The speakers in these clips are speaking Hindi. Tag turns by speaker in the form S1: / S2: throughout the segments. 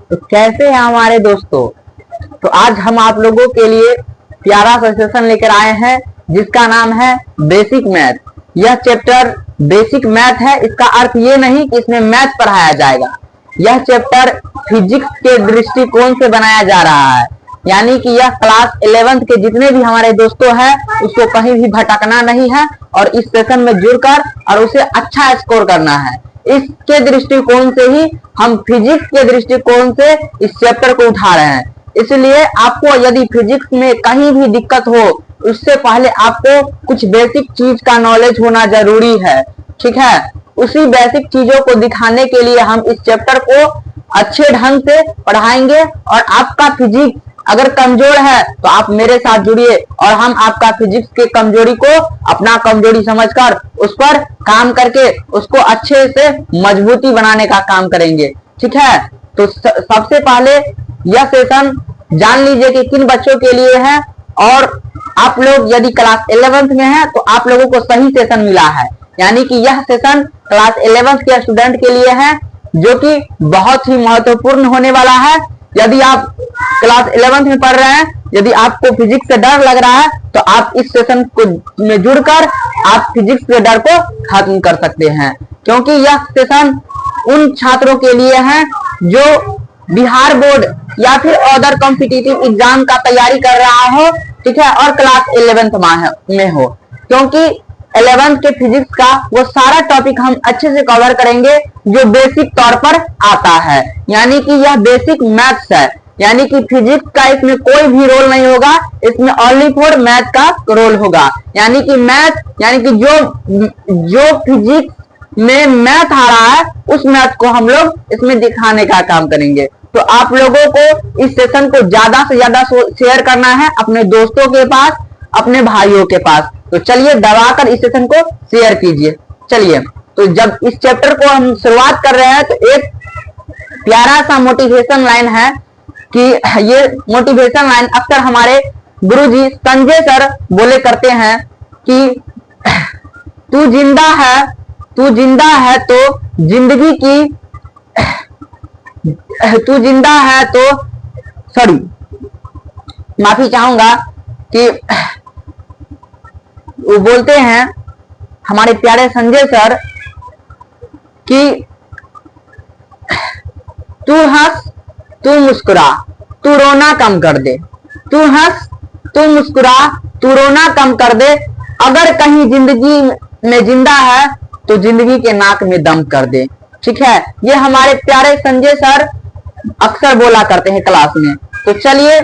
S1: तो कैसे हैं हमारे दोस्तों? तो आज हम आप लोगों के लिए प्यारा सा सेशन लेकर आए हैं जिसका नाम है बेसिक मैथ। यह चैप्टर बेसिक मैथ है। इसका अर्थ ये नहीं कि इसमें मैथ पढ़ाया जाएगा। यह चैप्टर फिजिक्स के दृष्टिकोण से बनाया जा रहा है, यानी कि यह क्लास 11th के जितने भी हमारे दोस्तों हैं उसको कहीं भी भटकना नहीं है और इस सेशन में जुड़कर और उसे अच्छा स्कोर करना है। इसके दृष्टिकोण से ही हम फिजिक्स के दृष्टिकोण से इस चैप्टर को उठा रहे हैं। इसलिए आपको यदि फिजिक्स में कहीं भी दिक्कत हो उससे पहले आपको कुछ बेसिक चीज का नॉलेज होना जरूरी है, ठीक है। उसी बेसिक चीजों को दिखाने के लिए हम इस चैप्टर को अच्छे ढंग से पढ़ाएंगे और आपका फिजिक्स अगर कमजोर है तो आप मेरे साथ जुड़िए और हम आपका फिजिक्स के कमजोरी को अपना कमजोरी समझकर उस पर काम करके उसको अच्छे से मजबूती बनाने का काम करेंगे, ठीक है। तो सबसे पहले यह सेशन जान लीजिए कि किन बच्चों के लिए है और आप लोग यदि क्लास 11th में हैं तो आप लोगों को सही सेशन मिला है, यानी कि यह सेशन क्लास 11th के स्टूडेंट के लिए है जो कि बहुत ही महत्वपूर्ण होने वाला है। यदि आप क्लास 11th में पढ़ रहे हैं, यदि आपको फिजिक्स से डर लग रहा है तो आप इस सेशन को में जुड़कर आप फिजिक्स के डर को खत्म कर सकते हैं, क्योंकि यह सेशन उन छात्रों के लिए है जो बिहार बोर्ड या फिर अदर कॉम्पिटिटिव एग्जाम का तैयारी कर रहा हो, ठीक है, और क्लास 11th में हो, क्योंकि 11th के फिजिक्स का वो सारा टॉपिक हम अच्छे से कवर करेंगे जो बेसिक तौर पर आता है, यानी कि यह बेसिक मैथ्स है, यानी कि फिजिक्स का इसमें कोई भी रोल नहीं होगा, इसमें ओनली फॉर मैथ का रोल होगा। यानी कि मैथ, यानी कि जो फिजिक्स में मैथ आ रहा है उस मैथ को हम लोग इसमें दिखाने का काम करेंगे। तो आप लोगों को इस सेशन को ज्यादा से ज्यादा शेयर करना है अपने दोस्तों के पास, अपने भाइयों के पास। तो चलिए दबाकर इस सेशन को शेयर कीजिए। चलिए, तो जब इस चैप्टर को हम शुरुआत कर रहे हैं तो एक प्यारा सा मोटिवेशन लाइन है कि ये मोटिवेशन लाइन अक्सर हमारे गुरुजी संजय सर बोले करते हैं कि तू जिंदा है तो जिंदगी की तू जिंदा है तो सॉरी माफी चाहूंगा कि वो बोलते हैं हमारे प्यारे संजय सर कि तू हंस तू मुस्कुरा तू रोना कम कर दे, तू हंस तू मुस्कुरा तू रोना कम कर दे, अगर कहीं जिंदगी में जिंदा है तो जिंदगी के नाक में दम कर दे, ठीक है। ये हमारे प्यारे संजय सर अक्सर बोला करते हैं क्लास में। तो चलिए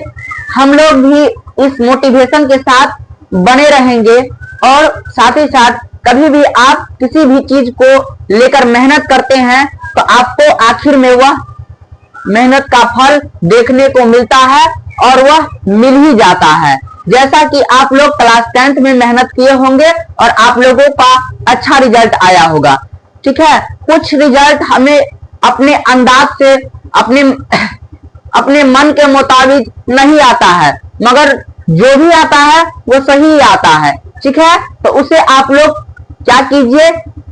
S1: हम लोग भी इस मोटिवेशन के साथ बने रहेंगे और साथ ही साथ कभी भी आप किसी भी चीज को लेकर मेहनत करते हैं तो आपको आखिर में वह मेहनत का फल देखने को मिलता है और वह मिल ही जाता है। जैसा कि आप लोग क्लास 10th में मेहनत किए होंगे और आप लोगों का अच्छा रिजल्ट आया होगा, ठीक है। कुछ रिजल्ट हमें अपने अंदाज से अपने मन के मुताबिक नहीं आता है, मगर जो भी आता है वो सही आता है, ठीक है। तो उसे आप लोग क्या कीजिए,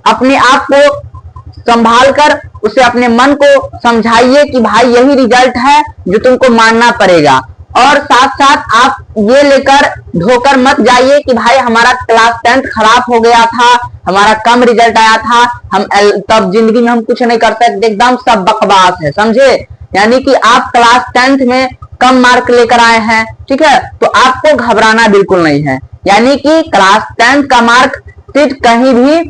S1: अपने आप को संभाल कर उसे अपने मन को समझाइए कि भाई यही रिजल्ट है जो तुमको मानना पड़ेगा, और साथ साथ आप ये लेकर ढोकर मत जाइए कि भाई हमारा क्लास 10th खराब हो गया था, हमारा कम रिजल्ट आया था, हम तब जिंदगी में हम कुछ नहीं कर सकते, एकदम सब बकवास है, समझे। यानी कि आप क्लास 10th में कम मार्क लेकर आए हैं, ठीक है, तो आपको घबराना बिल्कुल नहीं है। यानी कि क्लास 10th का मार्क सिर्फ कहीं भी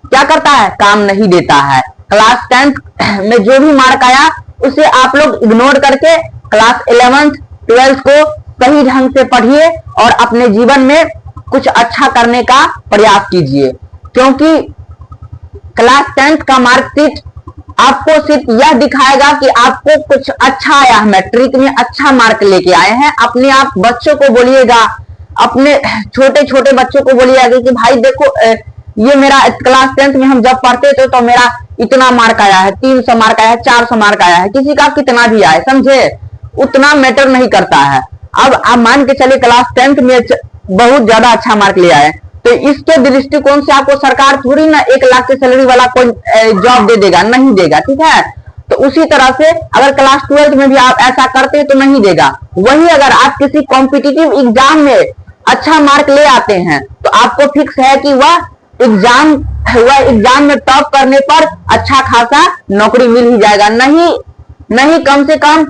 S1: क्या करता है, काम नहीं देता है। क्लास 10th में जो भी मार्क आया उसे आप लोग इग्नोर करके क्लास 11th 12th को सही ढंग से पढ़िए और अपने जीवन में कुछ अच्छा करने का प्रयास कीजिए, क्योंकि क्लास 10th का मार्कशीट आपको सिर्फ यह दिखाएगा कि आपको कुछ अच्छा आया है, मैट्रिक में अच्छा मार्क लेके आए हैं। अपने आप बच्चों को बोलिएगा, अपने छोटे छोटे बच्चों को बोलिएगा कि भाई देखो ये मेरा क्लास 10th में हम जब पढ़ते थे तो मेरा इतना मार्क आया है, 300 मार्क आया है, 400 मार्क आया है, किसी का कितना भी आए, समझे, उतना मैटर नहीं करता है। अब आप मान के चलिए क्लास 10th में बहुत ज्यादा अच्छा मार्क ले आए तो इसके दृष्टिकोण से आपको सरकार थोड़ी ना 1 लाख की सैलरी वाला कोई जॉब दे देगा, नहीं देगा, ठीक है। तो उसी तरह से अगर क्लास 12 में भी आप ऐसा करते हैं तो नहीं देगा। वही अगर आप किसी कॉम्पिटिटिव एग्जाम में अच्छा मार्क ले आते हैं तो आपको फिक्स है कि वह एग्जाम में टॉप करने पर अच्छा खासा नौकरी मिल ही जाएगा। नहीं कम से कम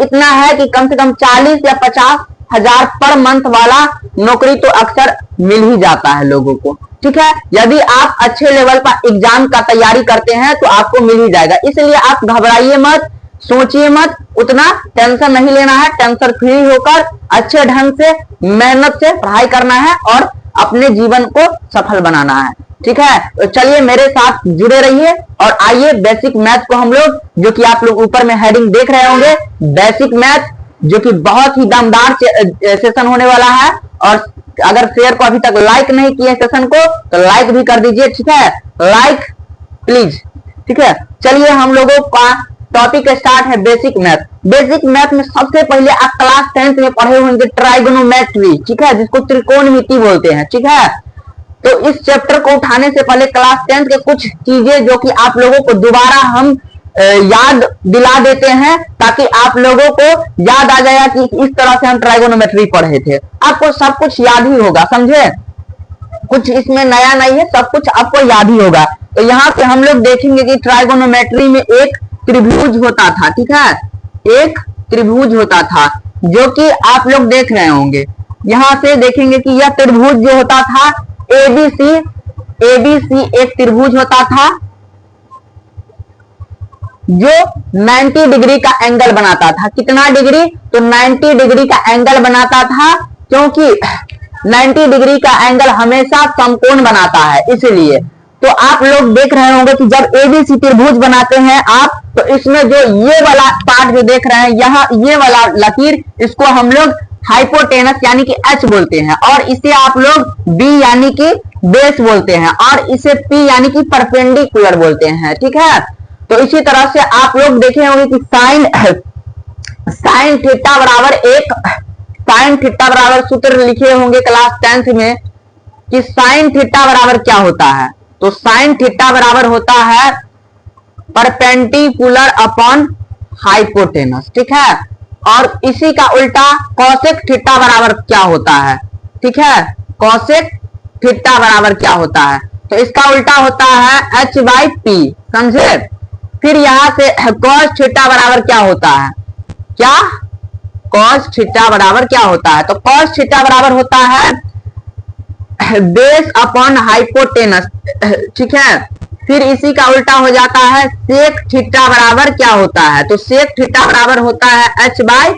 S1: इतना है कि कम से कम 40 या 50 हजार पर मंथ वाला नौकरी तो अक्सर मिल ही जाता है लोगों को, ठीक है। यदि आप अच्छे लेवल पर एग्जाम का तैयारी करते हैं तो आपको मिल ही जाएगा। इसलिए आप घबराइए मत, सोचिए मत, उतना टेंशन नहीं लेना है। टेंशन फ्री होकर अच्छे ढंग से मेहनत से पढ़ाई करना है और अपने जीवन को सफल बनाना है, ठीक है। तो चलिए मेरे साथ जुड़े रहिए और आइए बेसिक मैथ को हम लोग, जो कि आप लोग ऊपर में हेडिंग देख रहे होंगे, बेसिक मैथ, जो कि बहुत ही दमदार सेशन होने वाला है। और अगर शेयर को अभी तक लाइक नहीं किए सेशन को तो लाइक भी कर दीजिए, ठीक है, लाइक प्लीज, ठीक है। चलिए हम लोगों का टॉपिक स्टार्ट है बेसिक मैथ। बेसिक मैथ में सबसे पहले आप क्लास 10th में पढ़े होंगे ट्राइगोनोमेट्री, ठीक है, जिसको त्रिकोणमिति बोलते हैं, ठीक है। तो इस चैप्टर को उठाने से पहले क्लास 10th के कुछ चीजें जो कि आप लोगों को दोबारा हम याद दिला देते हैं, ताकि आप लोगों को याद आ जाए कि इस तरह से हम ट्राइगोनोमेट्री पढ़े थे। आपको सब कुछ याद ही होगा, समझे, कुछ इसमें नया नहीं है, सब कुछ आपको याद ही होगा। तो यहाँ पे हम लोग देखेंगे कि ट्राइगोनोमेट्री में एक त्रिभुज होता था, ठीक है, एक त्रिभुज होता था जो कि आप लोग देख रहे होंगे। यहां से देखेंगे कि यह त्रिभुज जो होता था एबीसी एक त्रिभुज होता था जो 90 डिग्री का एंगल बनाता था। कितना डिग्री? तो 90 डिग्री का एंगल बनाता था, क्योंकि 90 डिग्री का एंगल हमेशा समकोण बनाता है, इसलिए। तो आप लोग देख रहे होंगे कि जब एबीसी त्रिभुज बनाते हैं आप, तो इसमें जो ये वाला पार्ट जो देख रहे हैं, यहाँ ये वाला लकीर, इसको हम लोग हाइपोटेनस यानी कि एच बोलते हैं, और इसे आप लोग बी यानी कि बेस बोलते हैं, और इसे पी यानी कि परपेंडिकुलर बोलते हैं, ठीक है। तो इसी तरह से आप लोग देखे होंगे कि साइन थीटा बराबर सूत्र लिखे होंगे क्लास 10th में कि साइन थीटा बराबर क्या होता है। तो साइन थीटा बराबर होता है परपेंडिकुलर अपॉन हाइपोटेनस, ठीक है। और इसी का उल्टा कॉसेक थीटा बराबर क्या होता है, ठीक है, कॉसेक थीटा बराबर क्या होता है, तो इसका उल्टा होता है h बाई पी, समझे। फिर यहां से cos थीटा बराबर क्या होता है, क्या, cos थीटा बराबर क्या होता है, तो cos थीटा बराबर होता है बेस अपॉन हाइपोटेनस, ठीक है। फिर इसी का उल्टा हो जाता है सेक थीटा बराबर क्या होता है, तो सेक थीटा बराबर होता है h बाई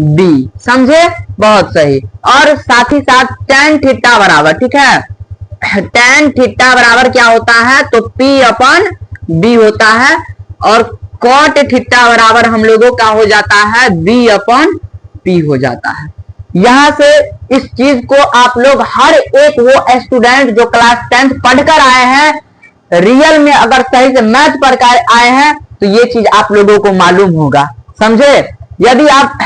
S1: बी, समझे, बहुत सही। और साथ ही साथ tan थीटा बराबर, ठीक है, tan थीटा बराबर क्या होता है, तो p अपॉन बी होता है। और cot थीटा बराबर हम लोगों का हो जाता है b अपॉन पी हो जाता है। यहां से इस चीज को आप लोग हर एक वो स्टूडेंट जो क्लास 10th पढ़कर आए हैं, रियल में अगर सही से मैथ पढ़कर आए हैं, तो ये चीज आप लोगों को मालूम होगा, समझे। यदि आप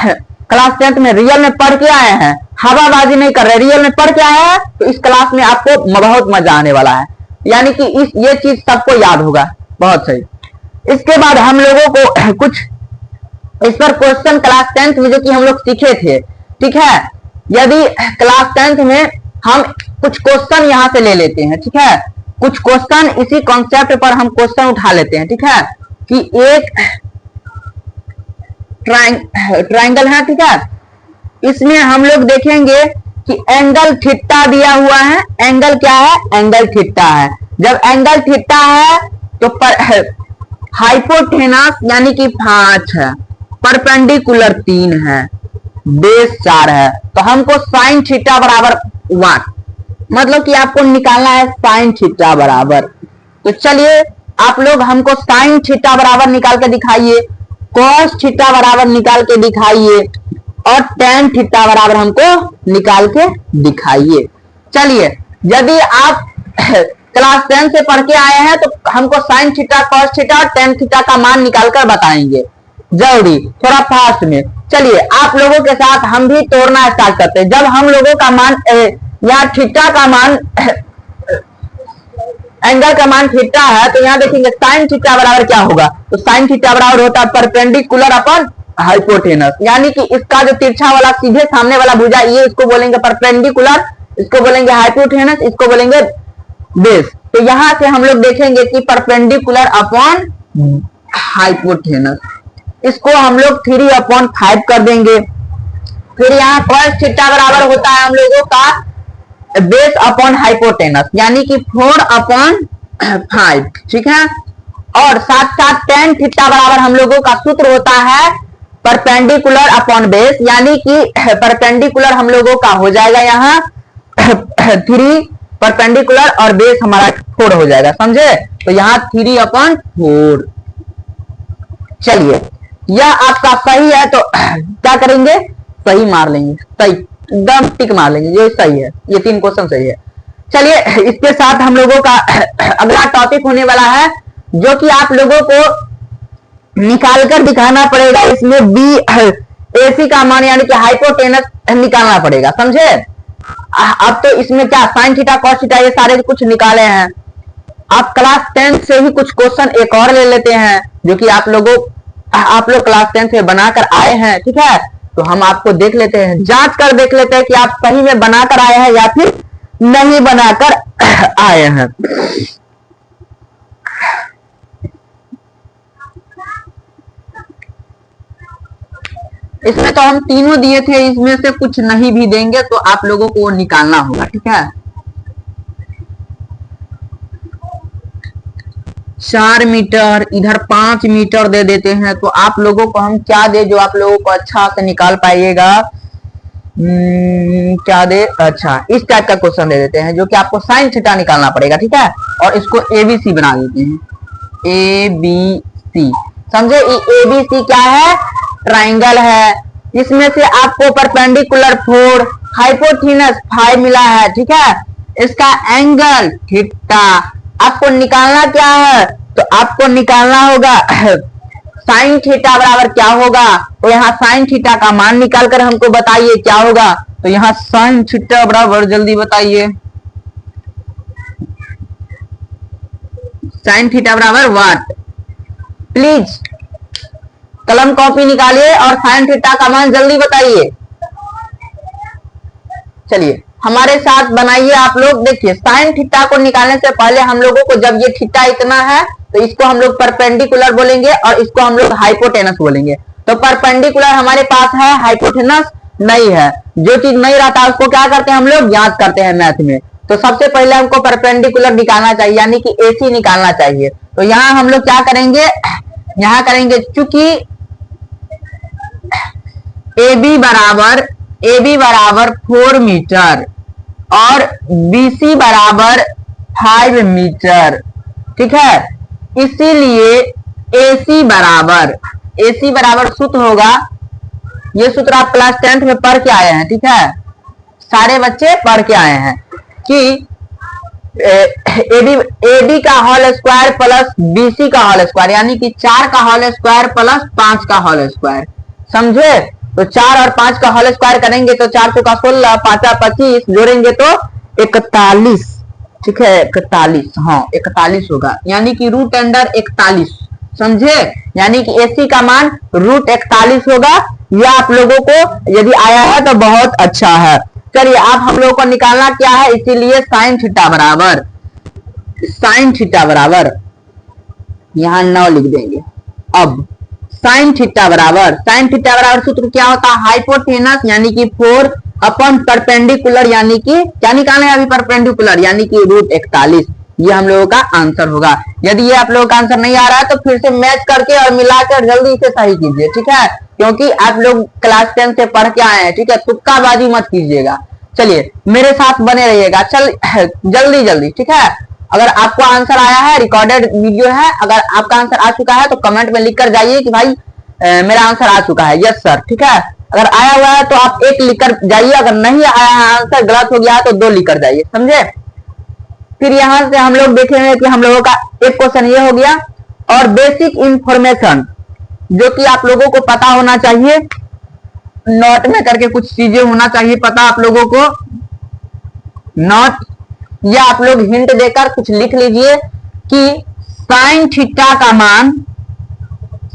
S1: क्लास 10th में रियल में पढ़ के आए हैं, हवाबाजी नहीं कर रहे, रियल में पढ़ के आए हैं, तो इस क्लास में आपको बहुत मजा आने वाला है, यानी कि ये चीज सबको याद होगा, बहुत सही। इसके बाद हम लोगों को कुछ इस पर क्वेश्चन क्लास 10th में जो कि हम लोग सीखे थे, ठीक है। यदि क्लास 10th में हम कुछ क्वेश्चन यहां से ले लेते हैं, ठीक है, कुछ क्वेश्चन इसी कॉन्सेप्ट पर हम क्वेश्चन उठा लेते हैं, ठीक है, कि एक ट्रायंगल है, ठीक है, इसमें हम लोग देखेंगे कि एंगल थीटा दिया हुआ है। एंगल क्या है, एंगल थीटा है। जब एंगल थीटा है तो हाइपोटेनस यानी कि 5 है, परपेंडिकुलर 3 है, बेस 4 है, तो हमको साइन थीटा बराबर 1, मतलब कि आपको निकालना है साइन थीटा बराबर। तो चलिए आप लोग हमको साइन थीटा बराबर निकाल के दिखाइए, कॉस थीटा बराबर निकाल के दिखाइए, और टेन थीटा बराबर हमको निकाल के दिखाइए। चलिए यदि आप क्लास 10 से पढ़ के आए हैं तो हमको साइन थीटा, कॉस थीटा और टेन थीटा का मान निकालकर बताएंगे, जरूरी, थोड़ा फास्ट में। चलिए आप लोगों के साथ हम भी तोड़ना स्टार्ट करते हैं। जब हम लोगों का मान यहाँ थीटा का मान एंगल का मान थीटा है, तो यहाँ देखेंगे साइन थीटा बराबर क्या होगा, तो साइन थीटा बराबर होता है परपेंडिकुलर अपन हाइपोटेनस, यानी कि इसका जो तिरछा वाला सीधे सामने वाला भुजा ये इसको बोलेंगे परपेंडिकुलर, इसको बोलेंगे हाइपोटेनस, इसको बोलेंगे बेस। तो यहां से हम लोग देखेंगे कि परपेंडिकुलर अपॉन हाइपोटेनस, इसको हम लोग 3/5 कर देंगे। फिर यहाँ cos थीटा बराबर होता है हम लोगों का बेस अपॉन हाइपोटेनस, यानी कि 4/5, ठीक है। और साथ साथ tan थीटा बराबर हम लोगों का सूत्र होता है परपेंडिकुलर अपॉन बेस, यानी कि परपेंडिकुलर हम लोगों का हो जाएगा यहाँ 3 परपेंडिकुलर और बेस हमारा 4 हो जाएगा, समझे। तो यहाँ 3/4। चलिए यह आपका सही है, तो क्या करेंगे, सही मार लेंगे, सही एकदम टिक मार लेंगे, ये सही है, ये 3 क्वेश्चन सही है। चलिए इसके साथ हम लोगों का अगला टॉपिक होने वाला है, जो कि आप लोगों को निकाल कर दिखाना पड़ेगा। इसमें बी एसी का मान यानी कि हाइपोटेनस निकालना पड़ेगा, समझे। अब तो इसमें क्या साइन थीटा कॉस थीटा ये सारे कुछ निकाले हैं, आप क्लास 10 से ही कुछ क्वेश्चन एक और ले लेते हैं, जो कि आप लोग क्लास 10 से बनाकर आए हैं, ठीक है। तो हम आपको देख लेते हैं, जांच कर देख लेते हैं कि आप सही में बनाकर आए हैं या फिर नहीं बनाकर आए हैं। इसमें तो हम तीनों दिए थे, इसमें से कुछ नहीं भी देंगे तो आप लोगों को निकालना होगा, ठीक है। 4 मीटर, इधर 5 मीटर दे देते हैं, तो आप लोगों को हम क्या दे जो आप लोगों को अच्छा से निकाल पाइएगा। क्या दे, अच्छा इस टाइप का क्वेश्चन दे देते हैं, जो कि आपको साइन थीटा निकालना पड़ेगा, ठीक है। और इसको एबीसी बना देते हैं, एबीसी, समझे। एबीसी क्या है, ट्राइंगल है। इसमें से आपको परपेंडिकुलर 4, हाइपोटेनस 5 मिला है, ठीक है। इसका एंगल थीटा आपको निकालना क्या है, तो आपको निकालना होगा साइन थीटा बराबर क्या होगा, तो यहाँ साइन थीटा का मान निकाल कर हमको बताइए क्या होगा। तो यहाँ साइन थीटा बराबर, जल्दी बताइए, साइन थीटा बराबर व्हाट, प्लीज कलम कॉपी निकालिए और साइन थीटा का मान जल्दी बताइए। चलिए हमारे साथ बनाइए आप लोग। देखिए साइन थीटा को निकालने से पहले हम लोगों को, जब ये थीटा इतना है तो इसको हम लोग परपेंडिकुलर बोलेंगे और इसको हम लोग हाइपोटेनस बोलेंगे। तो परपेंडिकुलर हमारे पास है, हाइपोटेनस नहीं है। जो चीज नहीं रहता उसको क्या करते हैं हम लोग, याद करते हैं मैथ में। तो सबसे पहले हमको परपेंडिकुलर निकालना चाहिए, यानी कि एसी निकालना चाहिए। तो यहाँ हम लोग क्या करेंगे, यहाँ करेंगे, चूंकि AB बराबर 4 मीटर और BC बराबर 5 मीटर, ठीक है। इसीलिए AC बराबर सूत्र होगा, ये सूत्र आप क्लास 10th में पढ़ के आए हैं, ठीक है। सारे बच्चे पढ़ के आए हैं कि AB का होल स्क्वायर प्लस BC का होल स्क्वायर, यानी कि 4 का होल स्क्वायर प्लस 5 का होल स्क्वायर, समझे। तो 4 और 5 का होल स्क्वायर करेंगे तो 4 का 16, 5 25, जोड़ेंगे तो 41, ठीक है। 41, हाँ 41 होगा, यानी कि रूट अंडर 41, समझे। यानी कि AC का मान रूट 41 होगा। यह आप लोगों को यदि आया है तो बहुत अच्छा है। चलिए अब हम लोगों को निकालना क्या है, इसीलिए साइन थीटा बराबर यहां 9 लिख देंगे। अब साइन थीटा बराबर सूत्र क्या होता है, हाइपोटेनस यानी कि 4 अपन परपेंडिकुलर, यानी कि क्या निकालना है अभी, परपेंडिकुलर यानी कि रूट 41। ये हम लोगों का आंसर होगा। यदि ये आप लोगों का आंसर नहीं आ रहा है तो फिर से मैच करके और मिलाकर जल्दी इसे सही कीजिए, ठीक है। क्योंकि आप लोग क्लास 10 से पढ़ के आए हैं, ठीक है। तुक्काबाजी मत कीजिएगा। चलिए मेरे साथ बने रहिएगा, चल जल्दी, ठीक है। अगर आपको आंसर आया है, रिकॉर्डेड वीडियो है, अगर आपका आंसर आ चुका है तो कमेंट में लिख कर जाइए कि भाई मेरा आंसर आ चुका है, यस सर, ठीक है। अगर आया हुआ है तो आप 1 लिख कर जाइए, अगर नहीं आया है, आंसर गलत हो गया है तो 2 लिख कर जाइए, समझे। फिर यहां से हम लोग देखेंगे कि हम लोगों का एक क्वेश्चन ये हो गया, और बेसिक इंफॉर्मेशन जो कि आप लोगों को पता होना चाहिए, नोट में करके कुछ चीजें होना चाहिए पता आप लोगों को। नॉट, या आप लोग हिंट देकर कुछ लिख लीजिए कि साइन थीटा का मान,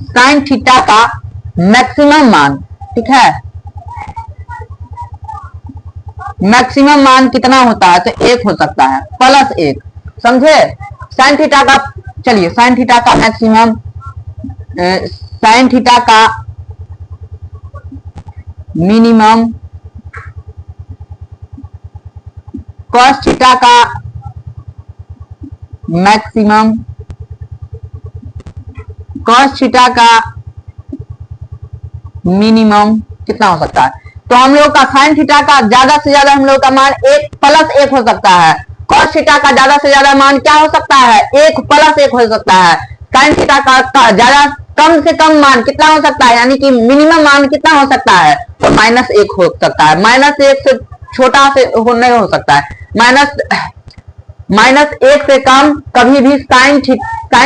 S1: साइन थीटा का मैक्सिमम मान, ठीक है, मैक्सिमम मान कितना होता है, तो 1 हो सकता है प्लस 1, समझे। साइन थीटा का, चलिए साइन थीटा का मैक्सिमम, साइन थीटा का मिनिमम, कॉस थीटा का मैक्सिमम, कॉस थीटा का मिनिमम कितना हो सकता है, तो हम लोग का साइन थीटा का ज्यादा से ज्यादा हम लोग का मान 1 प्लस 1 हो सकता है। कॉस थीटा का ज्यादा से ज्यादा मान क्या हो सकता है, 1 प्लस 1 हो सकता है। साइन थीटा का ज्यादा कम से कम मान कितना हो सकता है, यानी कि मिनिमम मान कितना हो सकता है, तो -1 हो सकता है। -1 से छोटा से नहीं हो सकता है, -1 से कम कभी भी साइन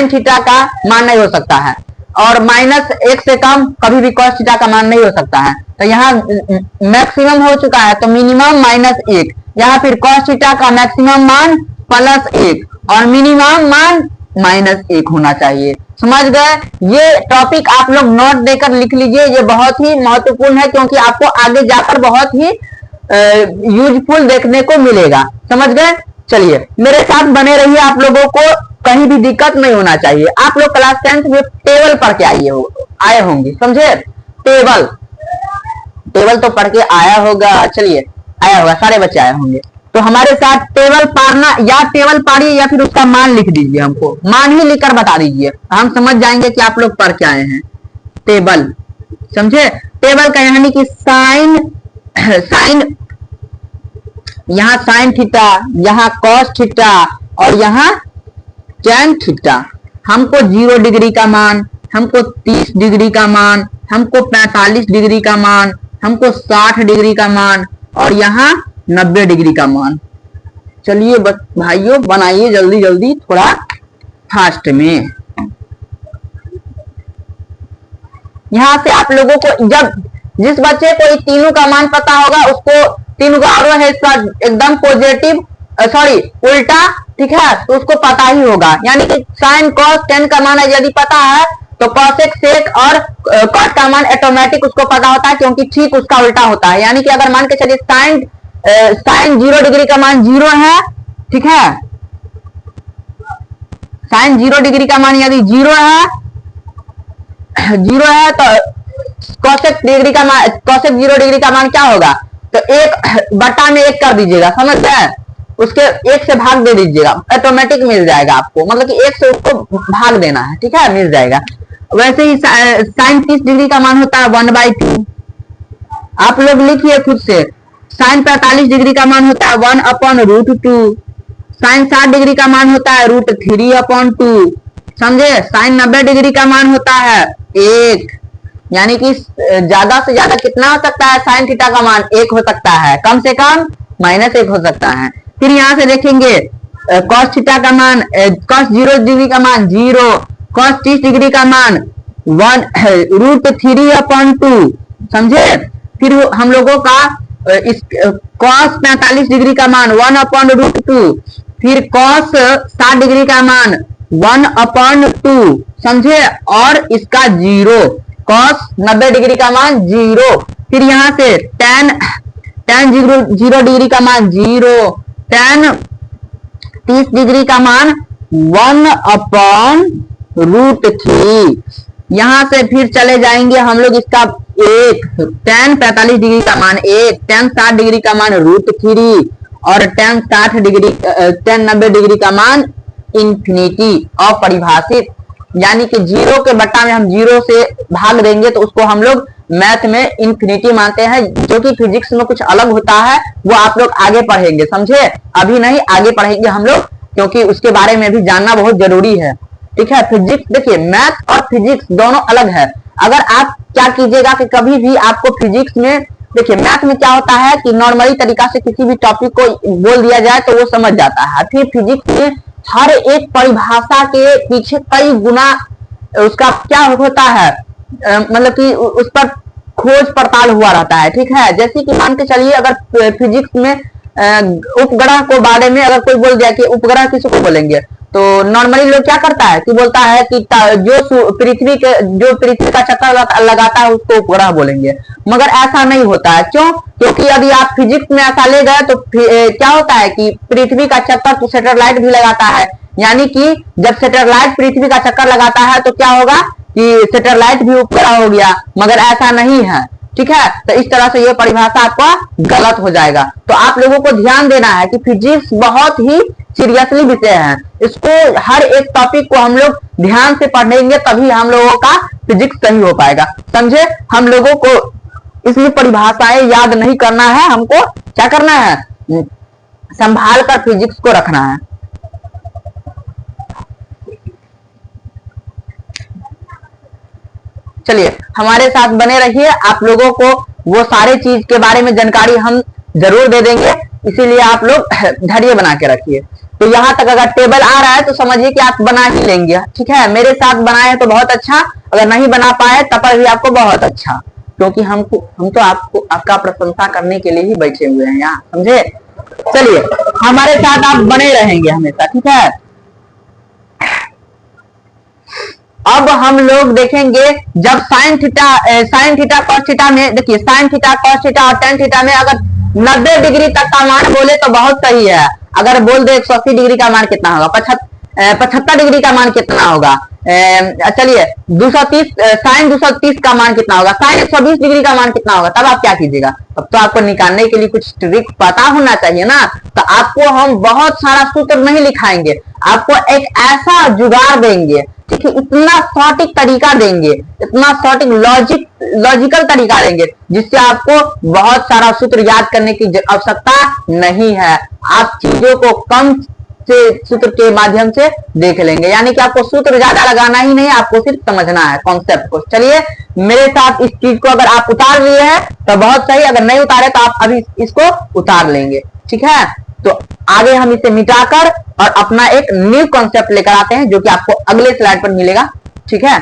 S1: थीटा का मान नहीं हो सकता है, और -1 से कम कभी भी कॉस थीटा का मान नहीं हो सकता है। तो यहाँ मैक्सिमम हो चुका है, तो मिनिमम -1, यहाँ फिर कॉस थीटा का मैक्सिमम मान +1 और मिनिमम मान -1 होना चाहिए। समझ गए। ये टॉपिक आप लोग नोट देकर लिख लीजिए, ये बहुत ही महत्वपूर्ण है, क्योंकि आपको आगे जाकर बहुत ही यूजफुल देखने को मिलेगा। समझ गए। चलिए मेरे साथ बने रहिए, आप लोगों को कहीं भी दिक्कत नहीं होना चाहिए। आप लोग क्लास 10th में टेबल पढ़ के आए होंगे, समझे। टेबल तो पढ़ के आया होगा, चलिए आया होगा, सारे बच्चे आए होंगे। तो हमारे साथ टेबल पढ़ना, या टेबल पढ़िए या फिर उसका मान लिख दीजिए, हमको मान ही लिखकर बता दीजिए, हम समझ जाएंगे कि आप लोग पढ़ के आए हैं। टेबल, समझे। टेबल का यानी कि साइन यहाँ साइन थीटा, यहाँ कॉस थीटा और यहाँ टैन थीटा। हमको 0 डिग्री का मान, हमको 30 डिग्री का मान, हमको 45 डिग्री का मान, हमको 60 डिग्री का मान और यहाँ 90 डिग्री का मान। चलिए भाइयों बनाइए जल्दी जल्दी, थोड़ा फास्ट में। यहाँ से आप लोगों को, जब जिस बच्चे को तीनों का मान पता होगा उसको तीनों का आरोह है इसका एकदम पॉजिटिव, सॉरी उल्टा, ठीक है, तो उसको पता ही होगा। यानी कि साइन कॉस टेन का मान यदि पता है तो कॉसेक सेक और कॉट का मान ऑटोमेटिक उसको पता होता है, क्योंकि ठीक उसका उल्टा होता है। यानी कि अगर मान के चलिए साइन 0 डिग्री का मान 0 है, ठीक है, साइन 0 डिग्री का मान यदि 0 है तो कॉसेक 0 डिग्री का मान क्या होगा, तो 1/1 कर दीजिएगा, समझ गए। उसके 1 से भाग दे दीजिएगा, ऑटोमेटिक मिल जाएगा आपको, मतलब कि 1 से उसको भाग देना है, ठीक है, मिल जाएगा। वैसे ही साइन 30 डिग्री का मान होता है 1/2। आप लोग लिखिए खुद से। साइन 45 डिग्री का मान होता है 1/√2। साइन 60 डिग्री का मान होता है √3/2, समझे। साइन 90 डिग्री का मान होता है 1, यानी कि ज्यादा से ज्यादा कितना हो सकता है, साइन थीटा का मान 1 हो सकता है, कम से कम -1 हो सकता है। फिर यहां से देखेंगे कॉस थीटा का मान, कॉस 0 डिग्री का मान 0, कॉस 30 डिग्री का मान 1√3/2, समझे। फिर हम लोगों का इस कॉस 45 डिग्री का मान 1/√2, फिर कॉस 60 डिग्री का मान 1/2, समझे, और इसका 0, कॉस 90 डिग्री का मान 0। फिर यहां से tan 0 डिग्री का मान 0, tan 30 डिग्री का मान 1/√3। यहां से फिर चले जाएंगे हम लोग इसका 1, tan 45 डिग्री का मान 1, tan 60 डिग्री का मान √3 और tan 90 डिग्री का मान इंफिनिटी अपरिभाषित। यानी कि 0 के बट्टा में हम 0 से भाग देंगे तो उसको हम लोग मैथ में इंफिनिटी मानते हैं, जो कि फिजिक्स में कुछ अलग होता है, वो आप लोग आगे पढ़ेंगे, समझे। अभी नहीं, आगे पढ़ेंगे हम लोग, क्योंकि उसके बारे में भी जानना बहुत जरूरी है, ठीक है। फिजिक्स, देखिए मैथ और फिजिक्स दोनों अलग है। अगर आप क्या कीजिएगा कि कभी भी आपको फिजिक्स में, देखिए मैथ में क्या होता है कि नॉर्मली तरीका से किसी भी टॉपिक को बोल दिया जाए तो वो समझ जाता है। फिर फिजिक्स में हर एक परिभाषा के पीछे कई गुना उसका क्या होता है, मतलब कि उस पर खोज पड़ताल हुआ रहता है, ठीक है। जैसे कि मान के चलिए अगर फिजिक्स में उपग्रह को बारे में अगर कोई बोल दिया कि उपग्रह किसको बोलेंगे, तो नॉर्मली लोग क्या करता है कि बोलता है कि जो पृथ्वी का चक्कर लगाता है उसको उपग्रह बोलेंगे, मगर ऐसा नहीं होता है। क्यों? क्योंकि यदि आप फिजिक्स में ऐसा ले गए तो क्या होता है कि पृथ्वी का चक्कर तो सैटेलाइट भी लगाता है, यानी कि जब सैटेलाइट पृथ्वी का चक्कर लगाता है तो क्या होगा कि सैटेलाइट भी उपग्रह हो गया, मगर ऐसा नहीं है। ठीक है, तो इस तरह से ये परिभाषा आपका गलत हो जाएगा। तो आप लोगों को ध्यान देना है कि फिजिक्स बहुत ही सीरियसली विषय है, इसको हर एक टॉपिक को हम लोग ध्यान से पढ़ेंगे तभी हम लोगों का फिजिक्स सही हो पाएगा, समझे। हम लोगों को इसमें परिभाषाएं याद नहीं करना है, हमको क्या करना है, संभाल कर फिजिक्स को रखना है। चलिए हमारे साथ बने रहिए, आप लोगों को वो सारे चीज के बारे में जानकारी हम जरूर दे देंगे, इसीलिए आप लोग धैर्य बना के रखिए। तो यहाँ तक अगर टेबल आ रहा है तो समझिए कि आप बना ही लेंगे। ठीक है, मेरे साथ बनाए तो बहुत अच्छा, अगर नहीं बना पाए तब पर भी आपको बहुत अच्छा, क्योंकि हम तो आपको आपका प्रशंसा करने के लिए ही बैठे हुए हैं यहाँ, समझे। चलिए हमारे साथ आप बने रहेंगे हमेशा। ठीक है, अब हम लोग देखेंगे जब साइन थीटा कॉस थीटा में, देखिए साइन थीटा कॉस थीटा और टेन थीटा में अगर 90 डिग्री तक का मान बोले तो बहुत सही है। अगर बोल दे 180 डिग्री का मान कितना होगा, 75 डिग्री का मान कितना होगा, चलिए 230 साइन 230 का मान कितना होगा, साइन 120 डिग्री का मान कितना होगा, तब आप क्या कीजिएगा। अब तो आपको निकालने के लिए कुछ ट्रिक पता होना चाहिए ना। तो आपको हम बहुत सारा सूत्र नहीं लिखाएंगे, आपको एक ऐसा जुगाड़ देंगे, ठीक है, इतना सटीक तरीका देंगे, इतना सटीक लॉजिकल तरीका देंगे जिससे आपको बहुत सारा सूत्र याद करने की आवश्यकता नहीं है। आप चीजों को कम से सूत्र के माध्यम से देख लेंगे, यानी कि आपको सूत्र ज्यादा लगाना ही नहीं, आपको सिर्फ समझना है कॉन्सेप्ट को। चलिए मेरे साथ इस चीज को अगर आप उतार लिए हैं तो बहुत सही, अगर नहीं उतारे तो आप अभी इसको उतार लेंगे। ठीक है, तो आगे हम इसे मिटाकर और अपना एक न्यू कॉन्सेप्ट लेकर आते हैं जो कि आपको अगले स्लाइड पर मिलेगा। ठीक है।